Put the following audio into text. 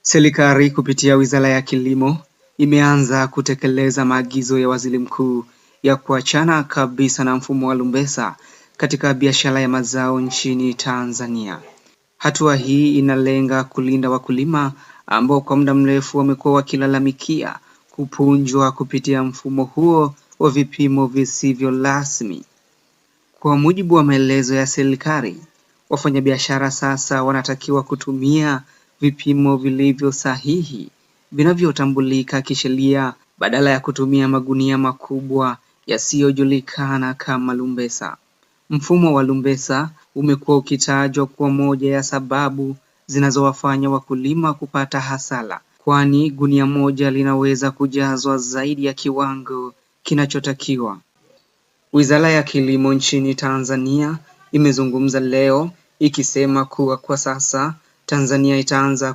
Serikali kupitia Wizara ya Kilimo imeanza kutekeleza maagizo ya Waziri Mkuu ya kuachana kabisa na mfumo wa lumbesa katika biashara ya mazao nchini Tanzania. Hatua hii inalenga kulinda wakulima ambao kwa muda mrefu wamekuwa wakilalamikia kupunjwa kupitia mfumo huo wa vipimo visivyo rasmi. Kwa mujibu wa maelezo ya serikali, wafanyabiashara sasa wanatakiwa kutumia vipimo vilivyo sahihi vinavyotambulika kisheria badala ya kutumia magunia makubwa yasiyojulikana kama lumbesa. Mfumo wa lumbesa umekuwa ukitajwa kuwa moja ya sababu zinazowafanya wakulima kupata hasara, kwani gunia moja linaweza kujazwa zaidi ya kiwango kinachotakiwa. Wizara ya Kilimo nchini Tanzania imezungumza leo ikisema kuwa kwa sasa Tanzania itaanza